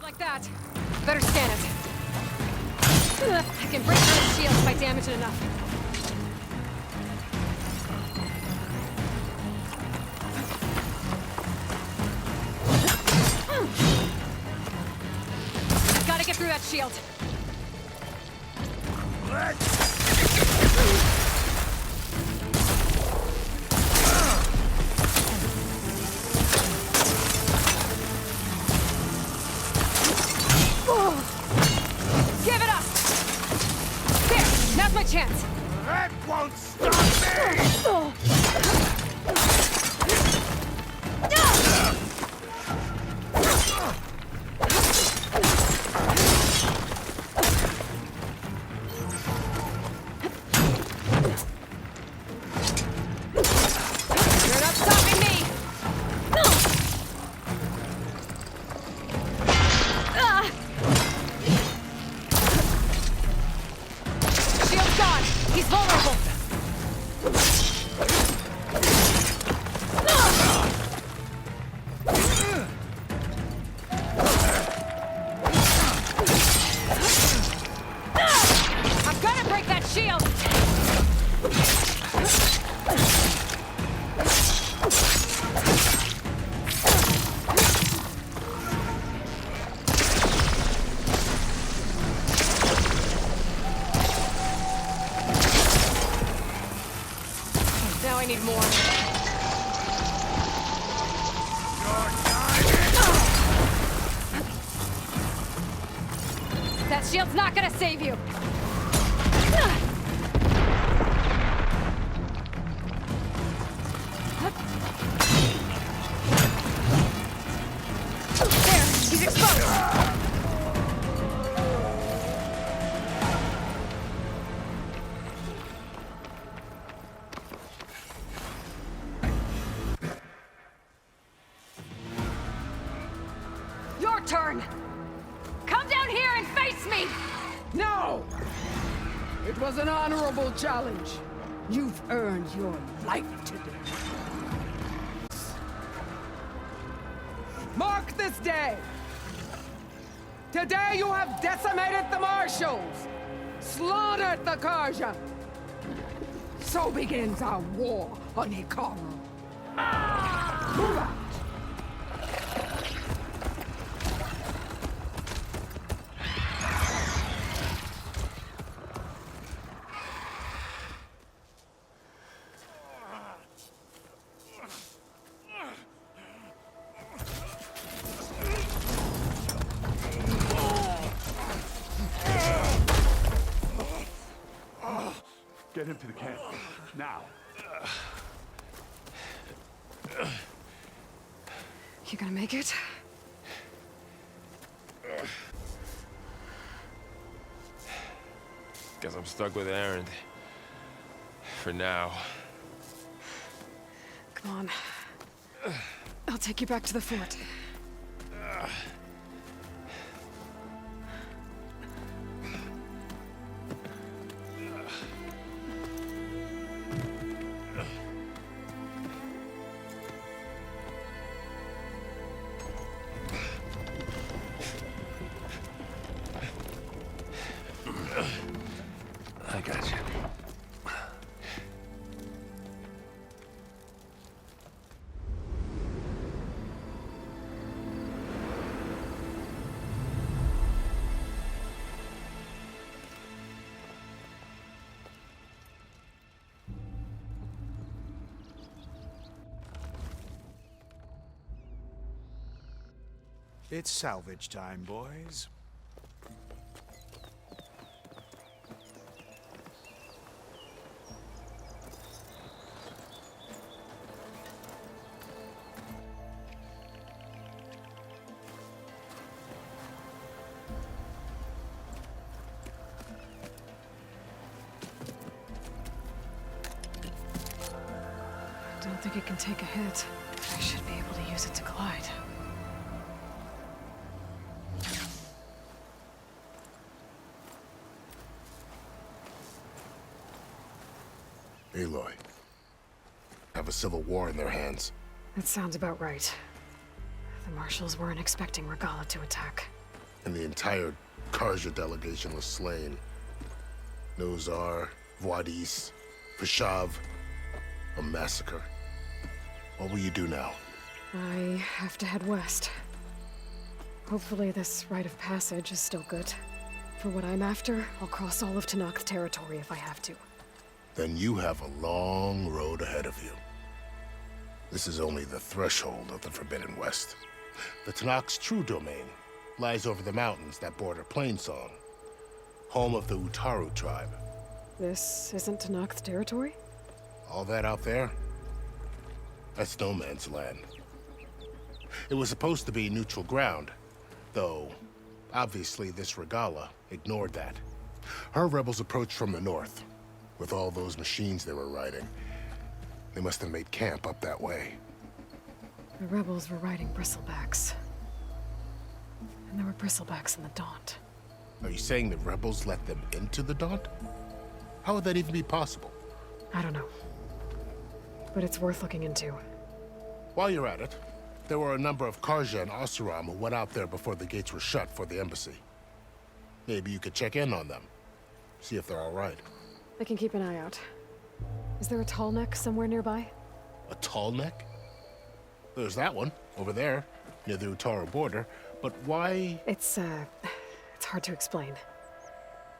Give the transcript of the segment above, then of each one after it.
Like that. Better scan it. I can break through the shield if I damage it enough. Gotta get through that shield. Give it up! There! Now's my chance! That won't stop me! You're not stopping me! Shield's gone! He's vulnerable! I'm gonna break that shield! Now I need more. That shield's not gonna save you! There! He's exposed! Your turn! Come down here and face me! No! It was an honorable challenge. You've earned your life today. Mark this day! Today you have decimated the Marshals, slaughtered the Karja. So begins our war on Hikaru. Move out! Get him to the camp. Now. You gonna make it? Guess I'm stuck with Erend. For now. Come on. I'll take you back to the fort. I got you. It's salvage time, boys. I don't think it can take a hit. I should be able to use it to glide. Aloy. Have a civil war in their hands. That sounds about right. The Marshals weren't expecting Regala to attack. And the entire Karja delegation was slain. Nozar, Voidis, Vashav, a massacre. What will you do now? I have to head west. Hopefully this rite of passage is still good. For what I'm after, I'll cross all of Tenakth territory if I have to. Then you have a long road ahead of you. This is only the threshold of the Forbidden West. The Tenakth's true domain lies over the mountains that border Plainsong, home of the Utaru tribe. This isn't Tenakth territory? All that out there? That's no man's land. It was supposed to be neutral ground, though obviously this Regala ignored that. Her rebels approached from the north. With all those machines they were riding, they must have made camp up that way. The rebels were riding bristlebacks. And there were bristlebacks in the Daunt. Are you saying the rebels let them into the Daunt? How would that even be possible? I don't know. But it's worth looking into. While you're at it, there were a number of Karja and Oseram who went out there before the gates were shut for the embassy. Maybe you could check in on them. See if they're all right. I can keep an eye out. Is there a tall neck somewhere nearby? A tall neck? There's that one, over there, near the Utaru border. But why? It's hard to explain.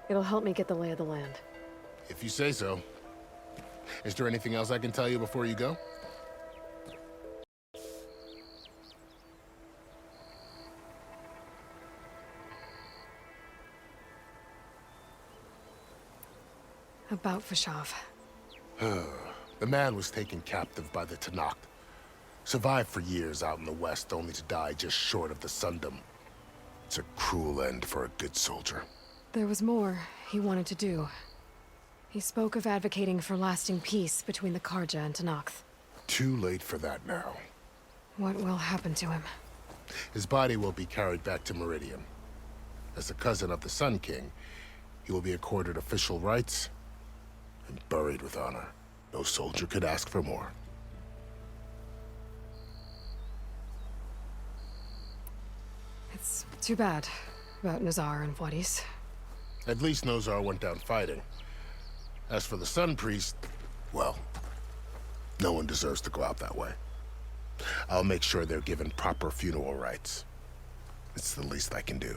It'll help me get the lay of the land. If you say so. Is there anything else I can tell you before you go? About Vashav. The man was taken captive by the Tenakth. Survived for years out in the west, only to die just short of the Sundom. It's a cruel end for a good soldier. There was more he wanted to do. He spoke of advocating for lasting peace between the Karja and Tenakth. Too late for that now. What will happen to him? His body will be carried back to Meridian. As a cousin of the Sun King, he will be accorded official rights and buried with honor. No soldier could ask for more. It's too bad about Nazar and Voidis. At least Nozar went down fighting. As for the Sun Priest, well, no one deserves to go out that way. I'll make sure they're given proper funeral rites. It's the least I can do.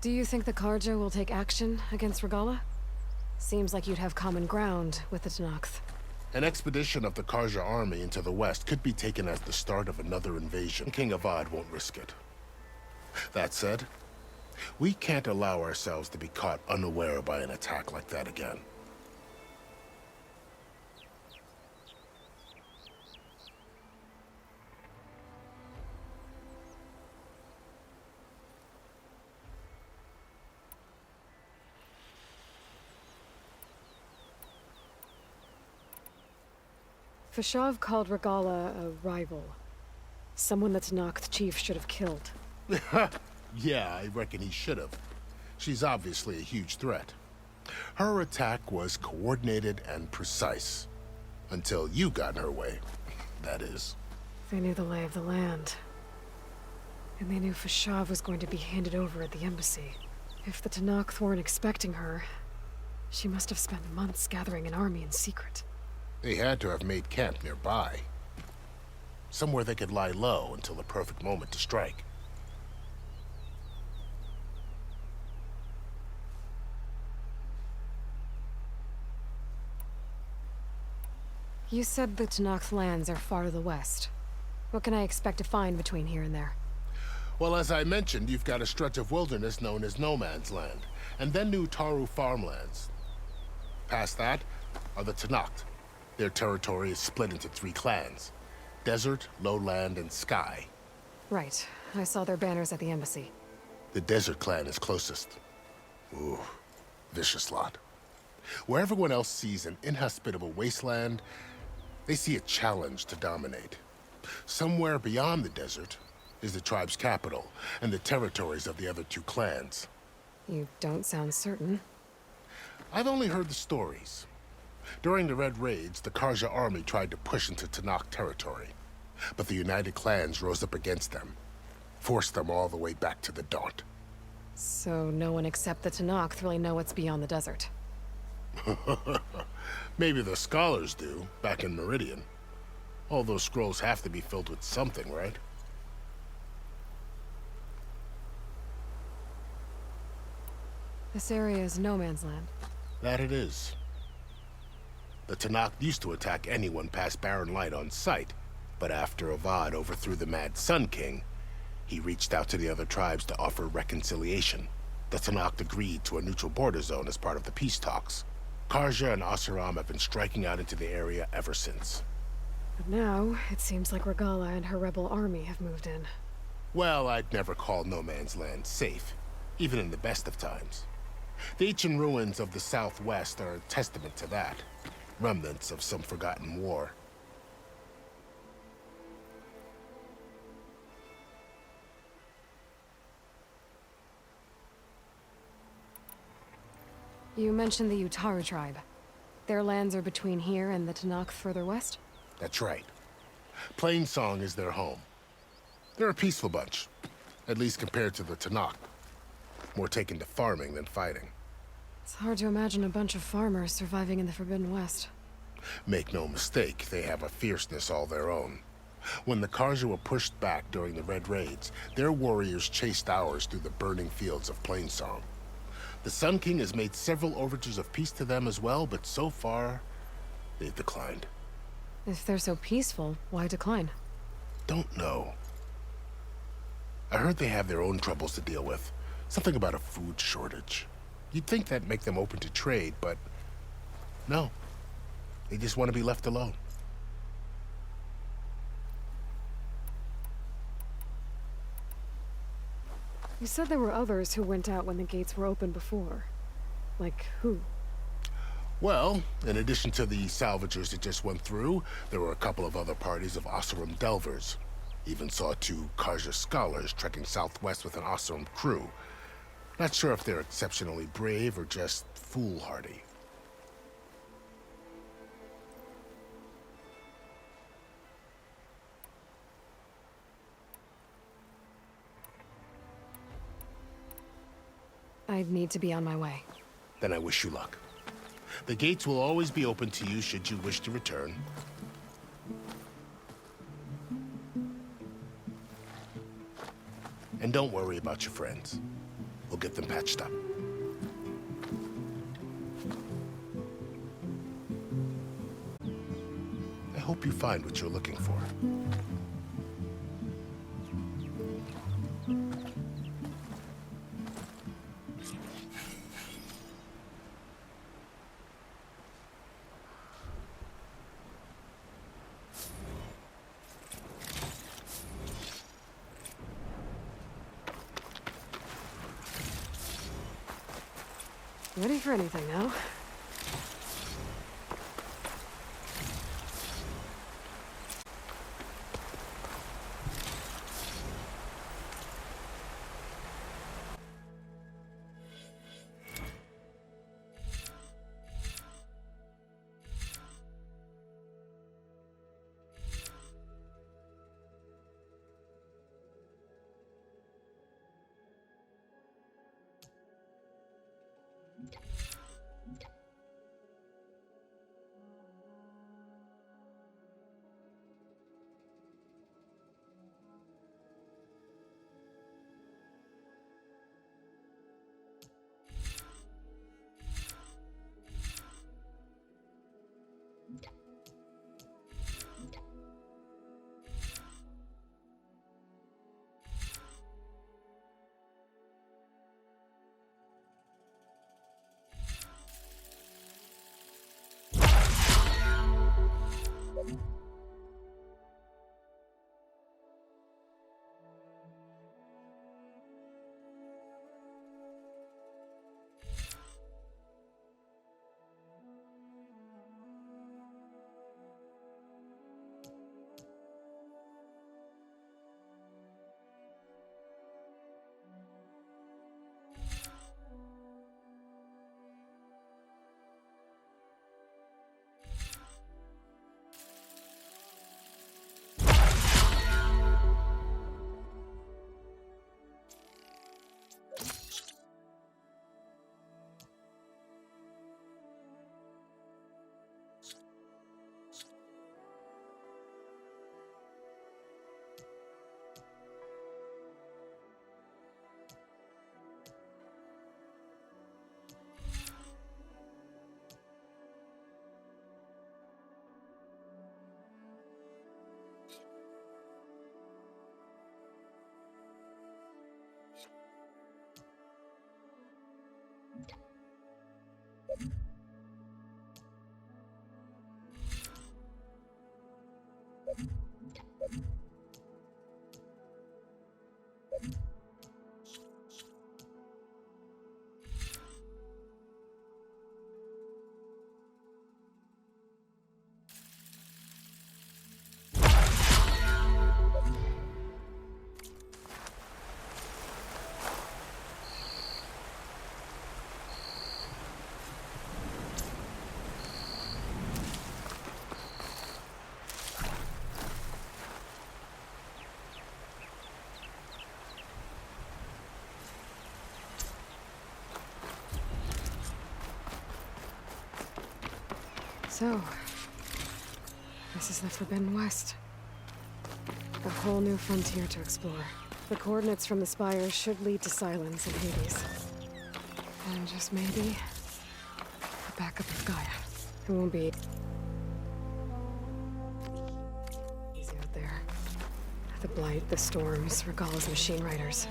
Do you think the Karja will take action against Regala? Seems like you'd have common ground with the Tenakth. An expedition of the Karja army into the west could be taken as the start of another invasion. King Avad won't risk it. That said, we can't allow ourselves to be caught unaware by an attack like that again. Vashav called Regala a rival. Someone the Tenakth chief should have killed. Yeah, I reckon he should have. She's obviously a huge threat. Her attack was coordinated and precise. Until you got in her way, that is. They knew the lay of the land. And they knew Vashav was going to be handed over at the embassy. If the Tenakth weren't expecting her, she must have spent months gathering an army in secret. They had to have made camp nearby. Somewhere they could lie low until the perfect moment to strike. You said the Tenakth lands are far to the west. What can I expect to find between here and there? Well, as I mentioned, you've got a stretch of wilderness known as No Man's Land, and then New Taru farmlands. Past that are the Tenakth. Their territory is split into 3 clans: Desert, Lowland, and Sky. Right. I saw their banners at the embassy. The Desert clan is closest. Ooh, vicious lot. Where everyone else sees an inhospitable wasteland, they see a challenge to dominate. Somewhere beyond the desert is the tribe's capital and the territories of the other 2 clans. You don't sound certain. I've only heard the stories. During the Red Raids, the Karja army tried to push into Tanakh territory, but the United Clans rose up against them, forced them all the way back to the Daunt. So no one except the Tanakh really know what's beyond the desert. Maybe the scholars do, back in Meridian. All those scrolls have to be filled with something, right? This area is no man's land. That it is. The Tanakh used to attack anyone past Barren Light on sight, but after Avad overthrew the Mad Sun King, he reached out to the other tribes to offer reconciliation. The Tanakh agreed to a neutral border zone as part of the peace talks. Karja and Oseram have been striking out into the area ever since. But now, it seems like Regala and her rebel army have moved in. Well, I'd never call no man's land safe, even in the best of times. The ancient ruins of the Southwest are a testament to that. Remnants of some forgotten war. You mentioned the Utaru tribe. Their lands are between here and the Tanakh further west? That's right. Plainsong is their home. They're a peaceful bunch, at least compared to the Tanakh. More taken to farming than fighting. It's hard to imagine a bunch of farmers surviving in the Forbidden West. Make no mistake, they have a fierceness all their own. When the Karja were pushed back during the Red Raids, their warriors chased ours through the burning fields of Plainsong. The Sun King has made several overtures of peace to them as well, but so far, they've declined. If they're so peaceful, why decline? Don't know. I heard they have their own troubles to deal with. Something about a food shortage. You'd think that'd make them open to trade, but no. They just want to be left alone. You said there were others who went out when the gates were open before. Like who? Well, in addition to the salvagers that just went through, there were a couple of other parties of Oseram delvers. Even saw 2 Karja scholars trekking southwest with an Oseram crew. Not sure if they're exceptionally brave or just foolhardy. I'd need to be on my way. Then I wish you luck. The gates will always be open to you should you wish to return. And don't worry about your friends. We'll get them patched up. I hope you find what you're looking for. Ready for anything now? So, this is the Forbidden West. A whole new frontier to explore. The coordinates from the spires should lead to Silence and Hades. And just maybe, the backup of Gaia. It won't be easy out there. The Blight, the Storms, Regalla's machine riders.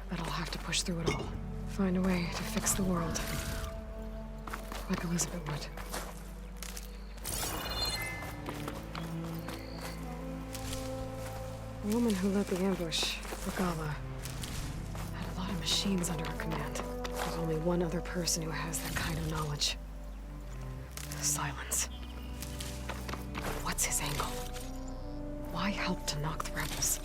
But I'll have to push through it all. Find a way to fix the world. Like Elizabeth would. The woman who led the ambush, Regalla, had a lot of machines under her command. There's only one other person who has that kind of knowledge. Silence. What's his angle? Why help to knock the rebels?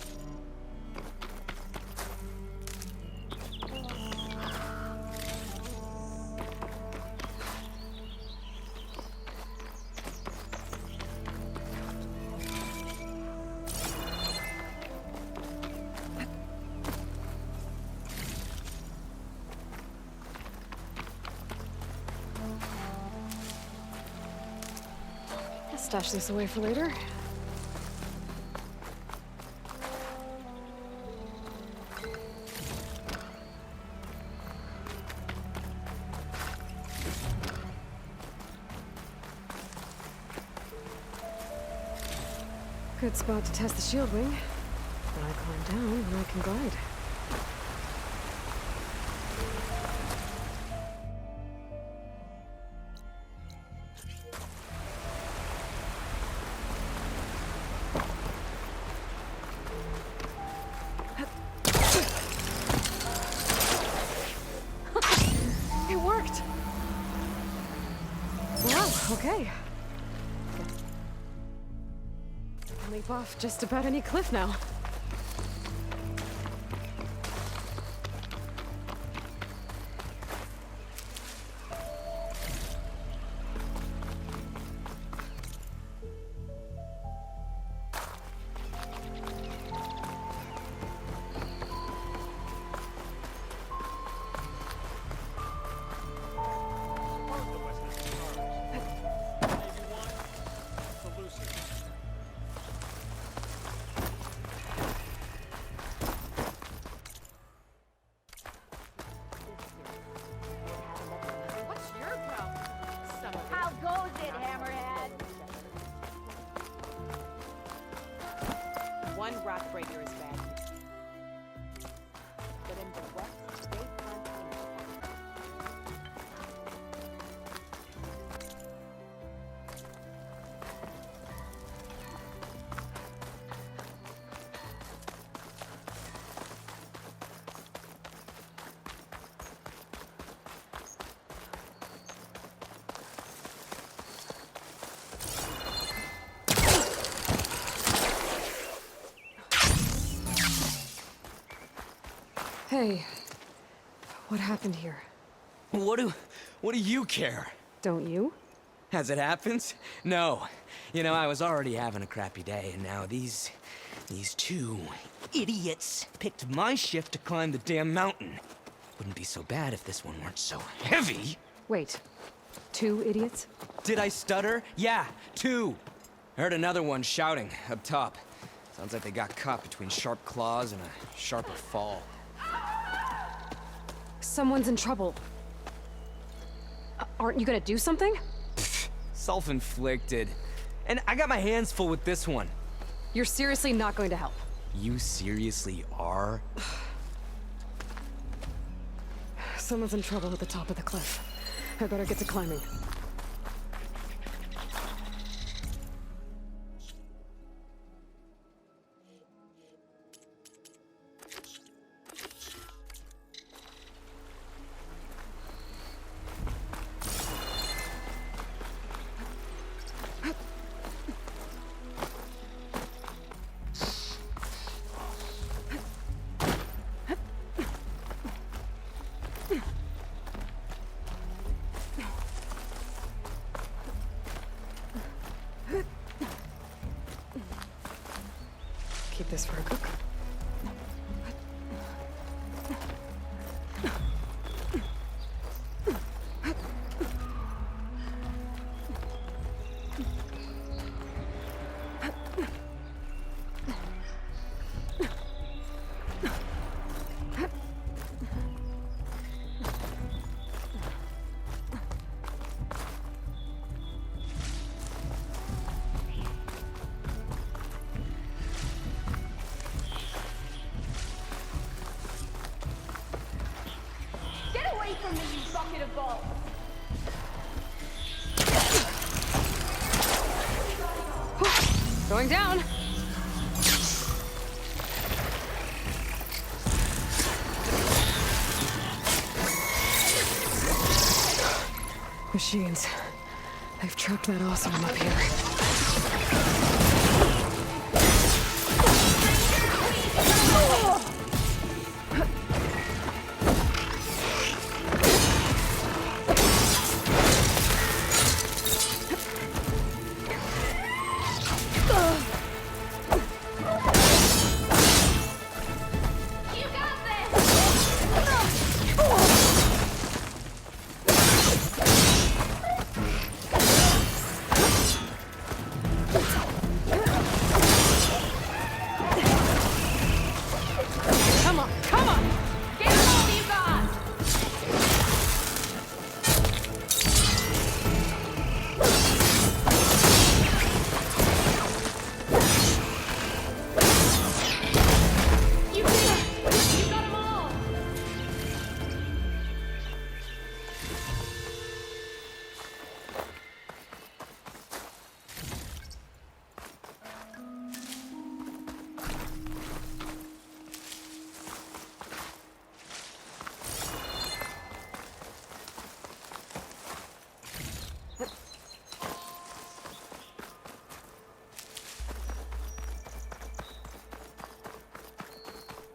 Stash this away for later. Good spot to test the shield wing. But I climb down when I can glide. It worked! Wow, okay. Leap off just about any cliff now. How goes it, Hammerhead? One rock breaker is bad. But in the west, they can't Hey, what happened here? What do you care? Don't you? As it happens? No. You know, I was already having a crappy day, and now these two idiots picked my shift to climb the damn mountain. Wouldn't be so bad if this one weren't so heavy. Wait, 2 idiots? Did I stutter? Yeah, 2. I heard another one shouting up top. Sounds like they got caught between sharp claws and a sharper fall. Someone's in trouble. Aren't you gonna do something? self-inflicted. And I got my hands full with this one. You're seriously not going to help. You seriously are? Someone's in trouble at the top of the cliff. I better get to climbing. Keep this for a cook. Get away from me, you bucket of balls! Going down! Machines. They've trapped that awesome up here. You got this! Come on, come on! Get all you got! You did it! You got them all!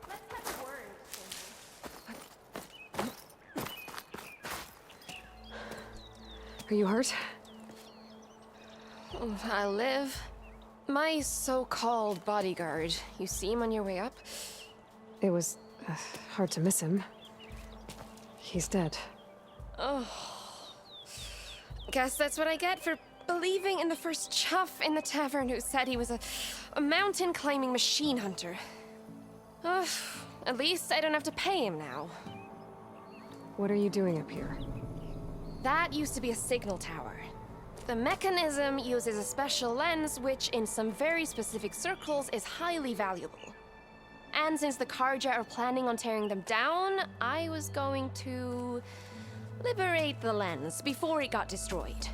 Let's have a word, Are you hurt? I live. My so-called bodyguard. You see him on your way up? It was hard to miss him. He's dead. Guess that's what I get for believing in the first chuff in the tavern who said he was a mountain climbing machine hunter. At least I don't have to pay him now. What are you doing up here? That used to be a signal tower. The mechanism uses a special lens which, in some very specific circles, is highly valuable. And since the Karja are planning on tearing them down, I was going to liberate the lens before it got destroyed.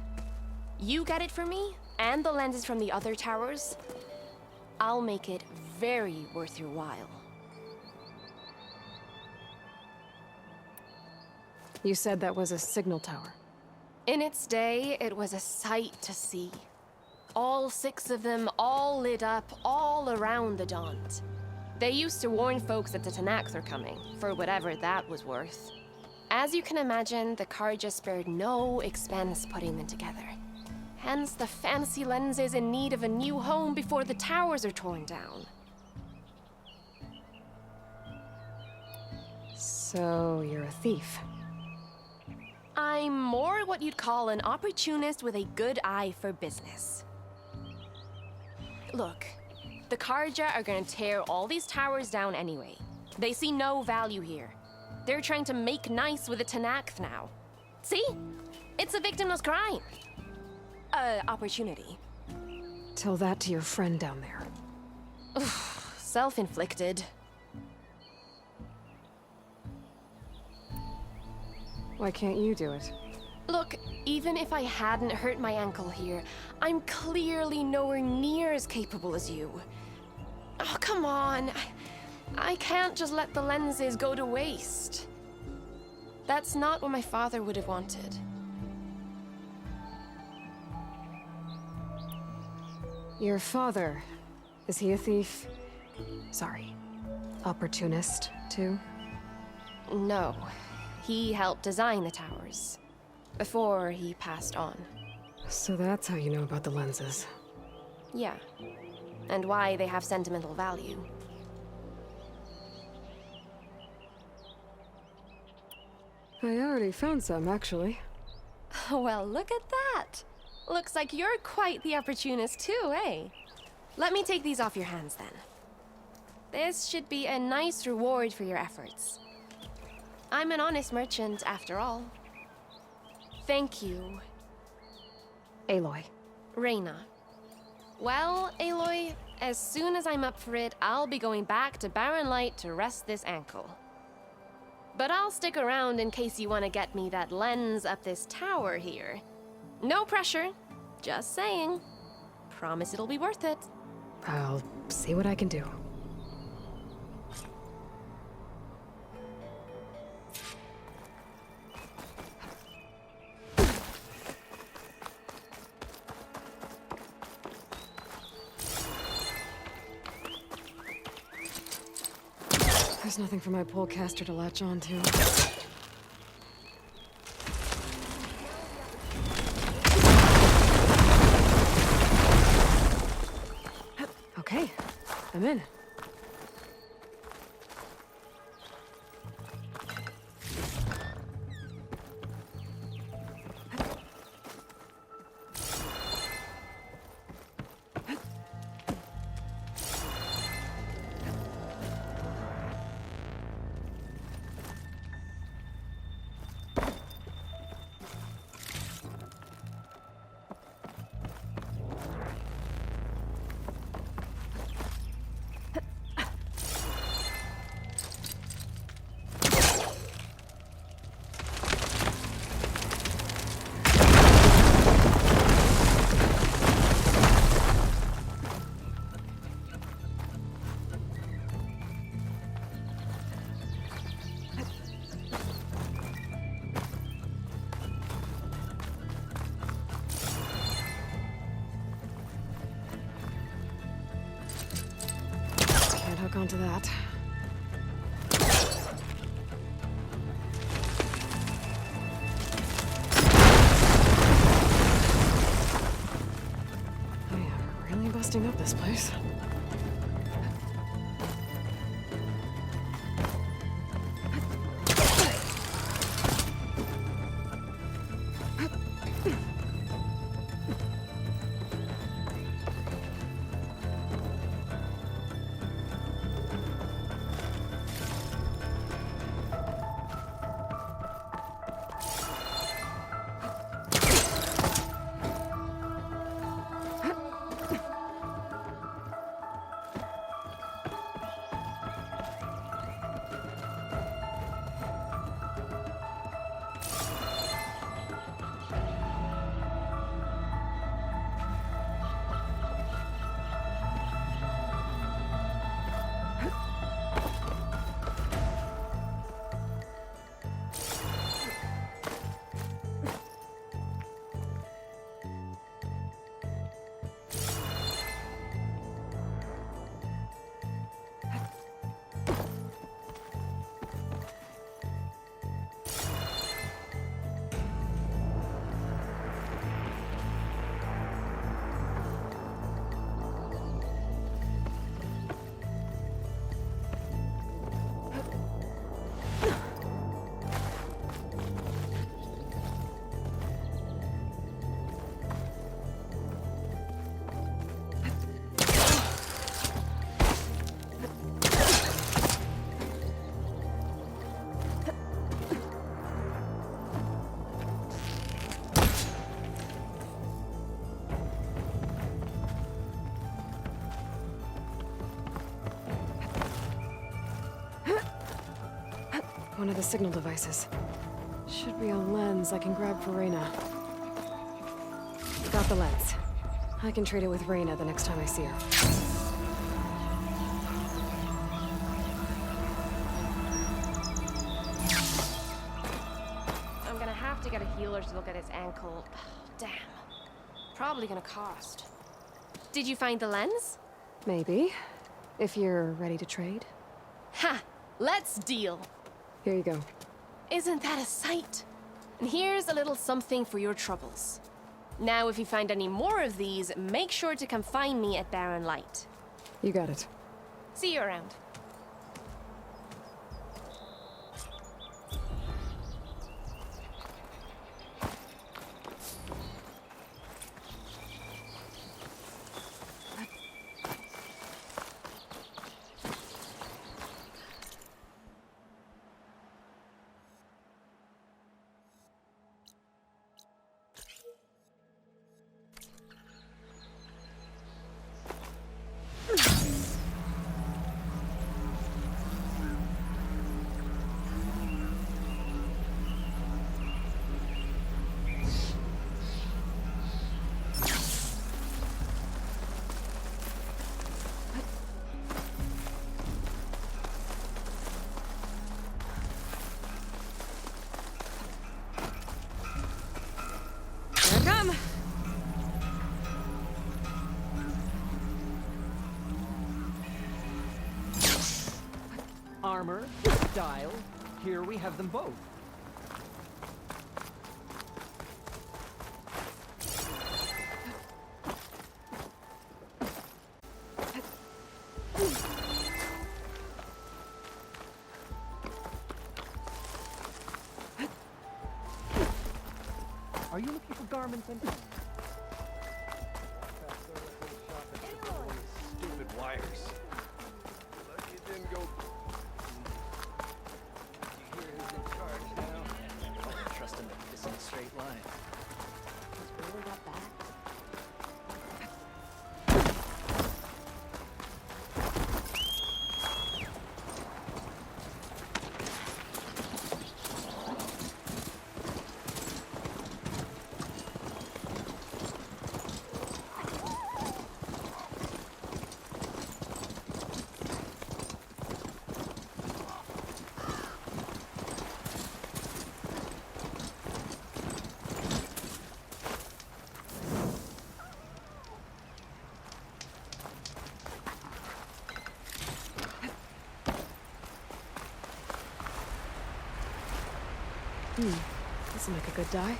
You get it for me, and the lenses from the other towers. I'll make it very worth your while. You said that was a signal tower. In its day, it was a sight to see. All 6 of them, all lit up, all around the Daunt. They used to warn folks that the Tanakhs are coming, for whatever that was worth. As you can imagine, the Karja spared no expense putting them together. Hence, the fancy lens is in need of a new home before the towers are torn down. So, you're a thief. I'm more what you'd call an opportunist with a good eye for business. Look, the Karja are gonna tear all these towers down anyway. They see no value here. They're trying to make nice with the Tanakh now. See? It's a victimless crime. opportunity. Tell that to your friend down there. Self-inflicted. Why can't you do it? Look, even if I hadn't hurt my ankle here, I'm clearly nowhere near as capable as you. Oh, come on. I can't just let the lenses go to waste. That's not what my father would have wanted. Your father, is he a thief? Sorry, opportunist, too? No. He helped design the towers. Before he passed on. So that's how you know about the lenses. Yeah. And why they have sentimental value. I already found some, actually. Well, look at that. Looks like you're quite the opportunist too, eh? Let me take these off your hands then. This should be a nice reward for your efforts. I'm an honest merchant, after all. Thank you. Aloy. Reyna. Well, Aloy, as soon as I'm up for it, I'll be going back to Barren Light to rest this ankle. But I'll stick around in case you want to get me that lens up this tower here. No pressure. Just saying. Promise it'll be worth it. I'll see what I can do. There's nothing for my polecaster to latch onto. Okay, I'm in. Can't hook onto that. I am really busting up this place. one of the signal devices. Should be a lens I can grab for Reyna. Got the lens. I can trade it with Reyna the next time I see her. I'm gonna have to get a healer to look at his ankle. Damn. Probably gonna cost. Did you find the lens? Maybe. If you're ready to trade. Ha! Let's deal. Here you go. Isn't that a sight? And here's a little something for your troubles. Now, if you find any more of these, make sure to come find me at Barren Light. You got it. See you around. Here I come. Armor, style, here we have them both. Are you looking for garments and... Stupid wires. Lucky it didn't go. You hear who's in charge now? I don't trust him to piss in a straight line. He's really that bad? This'll make a good dye.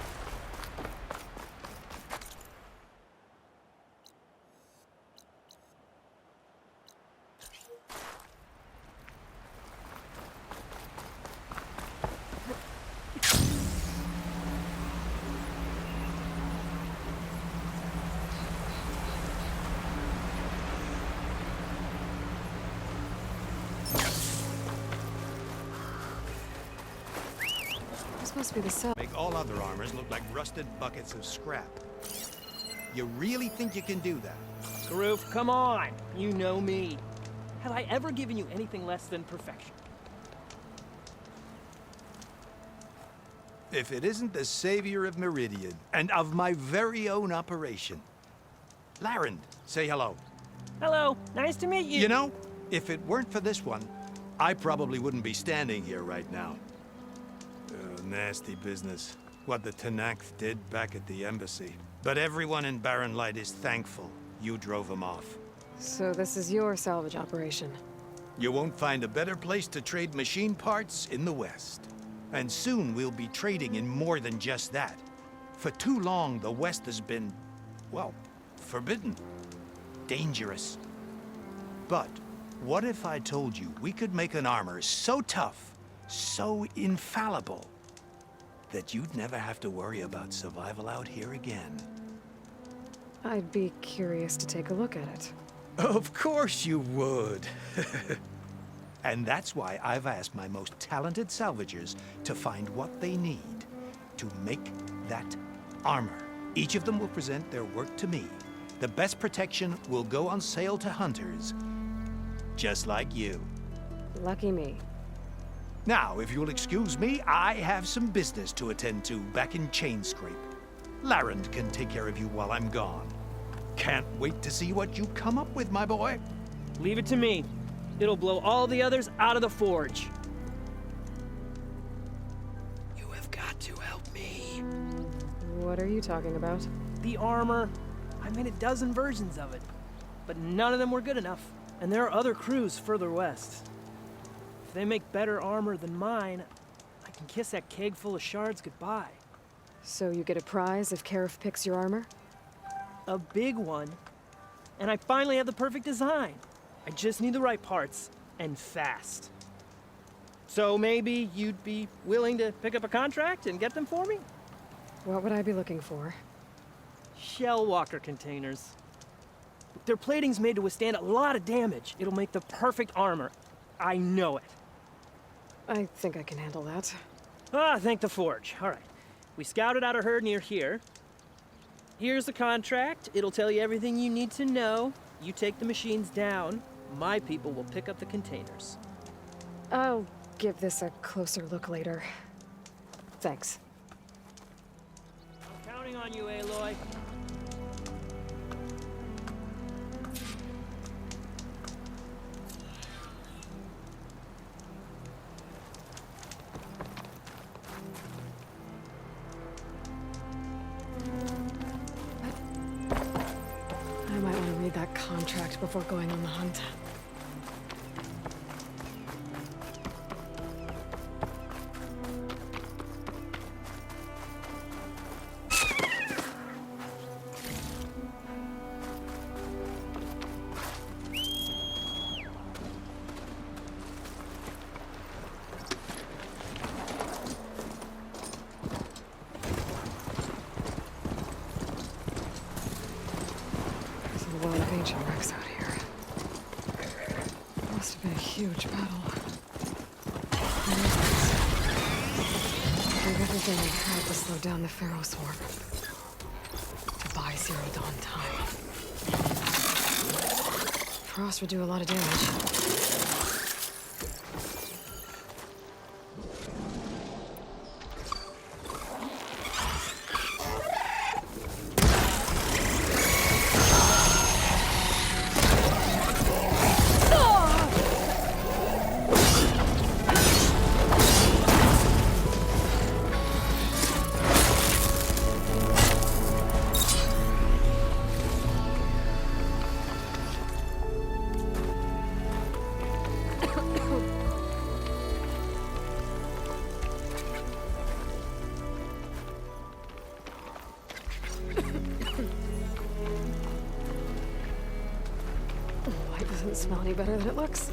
Supposed to be the cell. Make all other armors look like rusted buckets of scrap. You really think you can do that? Karoof, come on! You know me. Have I ever given you anything less than perfection? If it isn't the savior of Meridian, and of my very own operation. Laren, say hello. Hello, nice to meet you. You know, if it weren't for this one, I probably wouldn't be standing here right now. Nasty business. What the Tenakth did back at the embassy. But everyone in Barren Light is thankful you drove them off. So this is your salvage operation. You won't find a better place to trade machine parts in the West. And soon we'll be trading in more than just that. For too long, the West has been, well, forbidden. Dangerous. But what if I told you we could make an armor so tough, so infallible, that you'd never have to worry about survival out here again? I'd be curious to take a look at it. Of course you would. And that's why I've asked my most talented salvagers to find what they need to make that armor. Each of them will present their work to me. The best protection will go on sale to hunters, just like you. Lucky me. Now, if you'll excuse me, I have some business to attend to back in Chainscrape. Larend can take care of you while I'm gone. Can't wait to see what you come up with, my boy. Leave it to me. It'll blow all the others out of the forge. You have got to help me. What are you talking about? The armor. I made a dozen versions of it, but none of them were good enough. And there are other crews further west. If they make better armor than mine, I can kiss that keg full of shards goodbye. So you get a prize if Karif picks your armor? A big one. And I finally have the perfect design. I just need the right parts, and fast. So maybe you'd be willing to pick up a contract and get them for me? What would I be looking for? Shell walker containers. Their plating's made to withstand a lot of damage. It'll make the perfect armor. I know it. I think I can handle that. Ah, thank the forge. All right. We scouted out a herd near here. Here's the contract. It'll tell you everything you need to know. You take the machines down. My people will pick up the containers. I'll give this a closer look later. Thanks. I'm counting on you, Aloy. I might want to read that contract before going on the hunt. A lot of ancient wrecks out here. Must have been a huge battle. Gave everything they had to slow down the Pharaoh swarm. To buy Zero Dawn time. Frost would do a lot of damage. Light doesn't smell any better than it looks.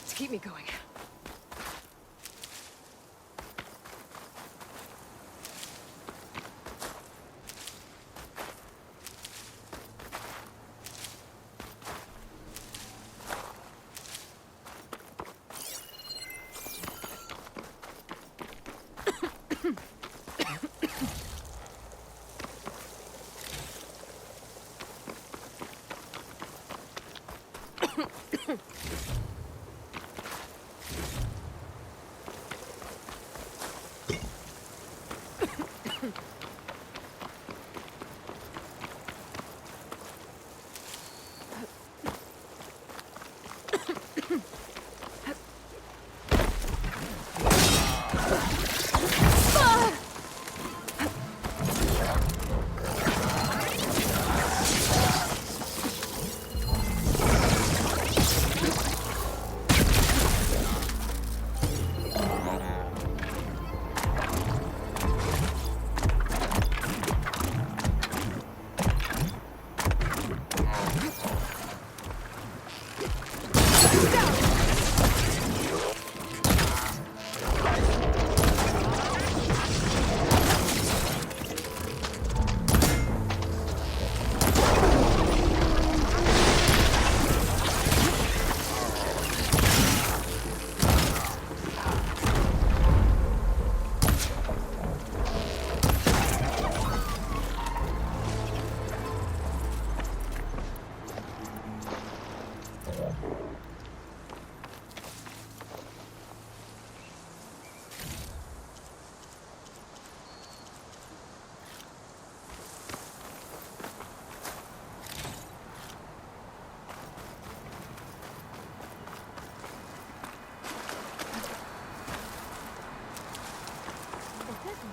To keep me going.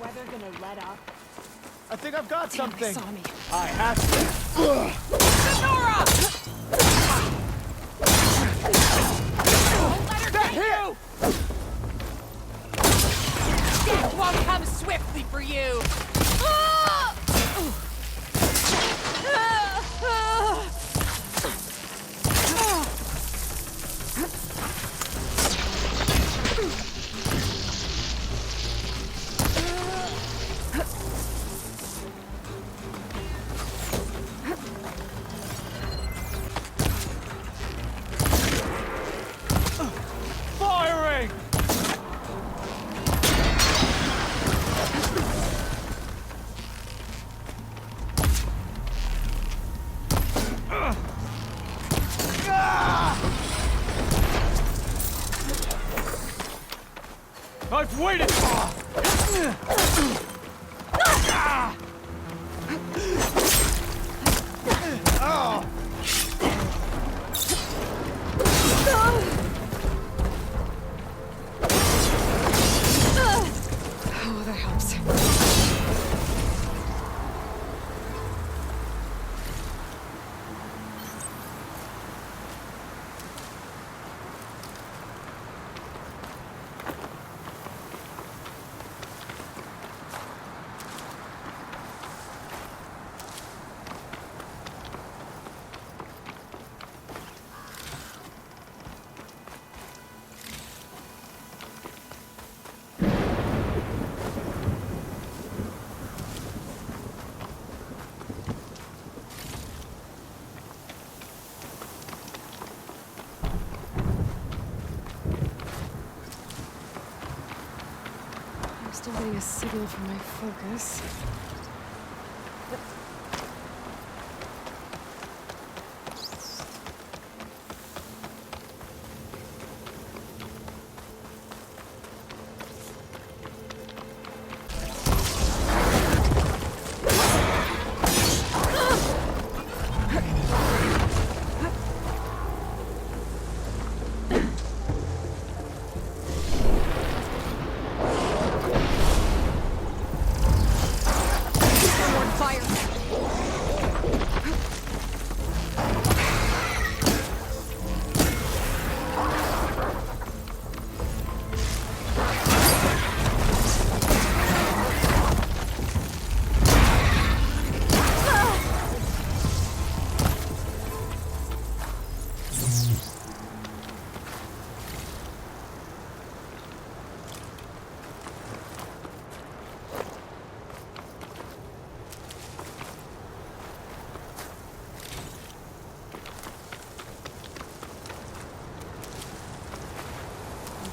Weather gonna let up? I think I've got Damn, they something. saw me. I have to. Don't let her get you! Death won't come swiftly for you! Firing! I've waited! Oh, that helps. I'm still getting a signal from my focus.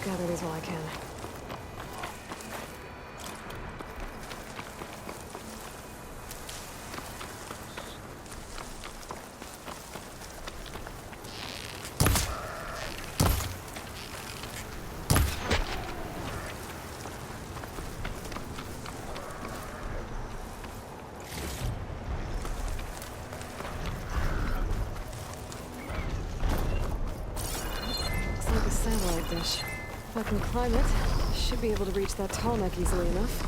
gather these while I can. Satellite dish. If I can climb it, I should be able to reach that tall neck easily enough.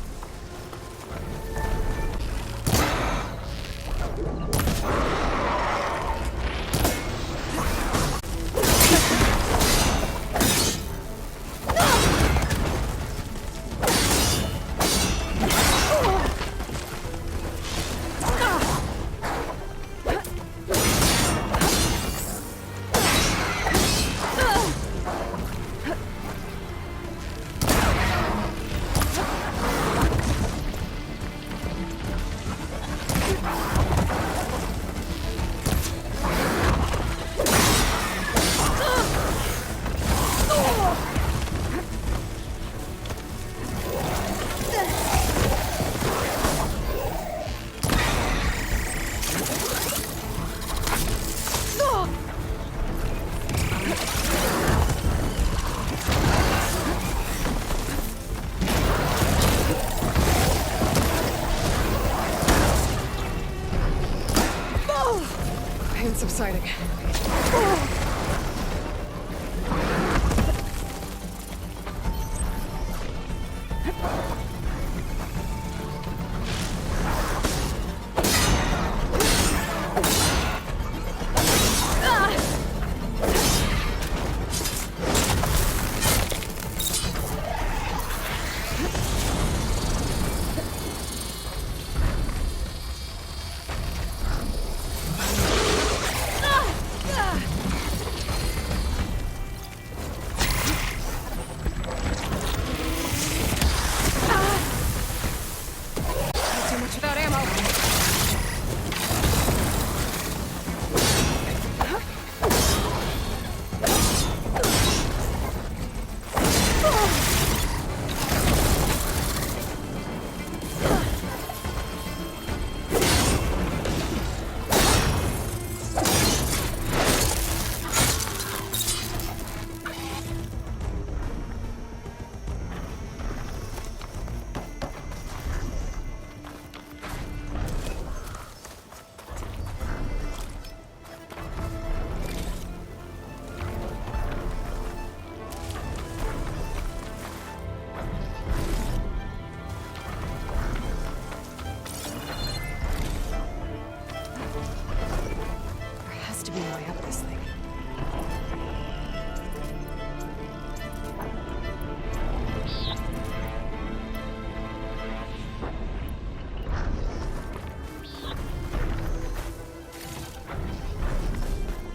Pain subsiding.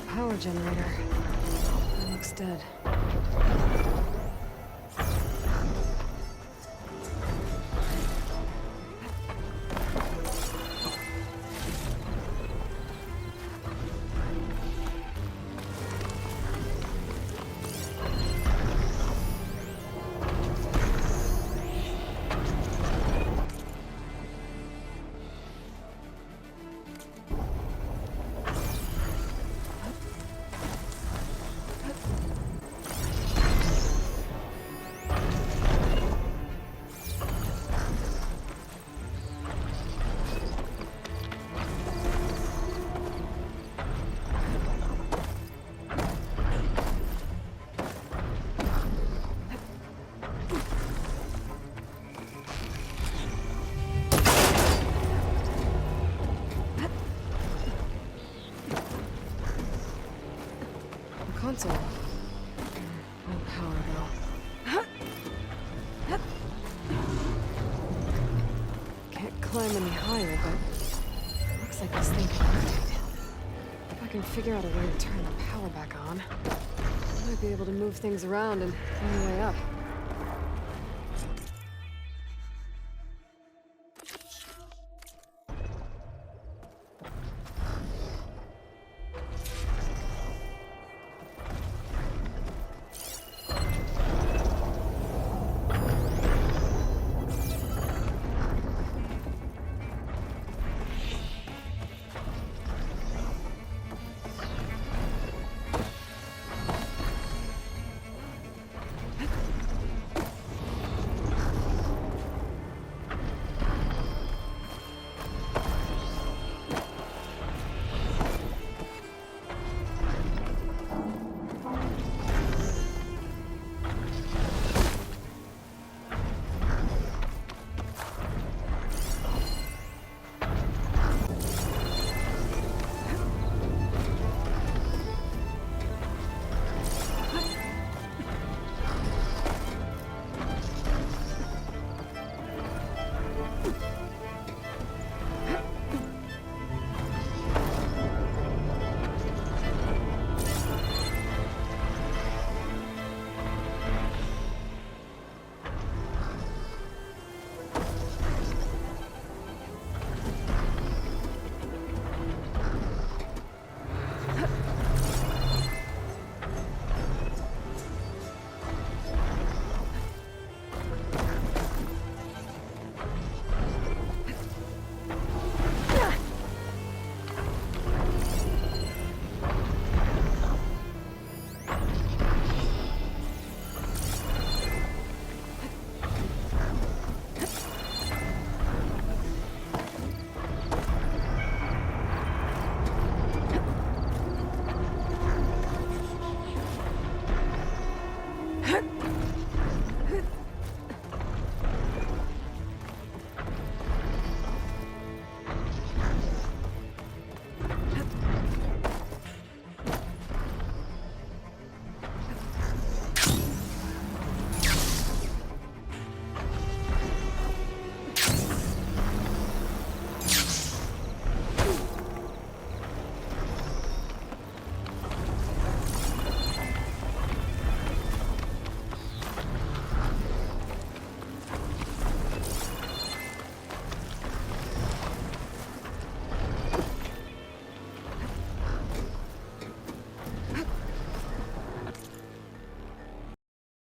Power generator. It looks dead. Console. No power though. Can't climb any higher, but looks like this thing can rotate. If I can figure out a way to turn the power back on, I might be able to move things around and find a way up.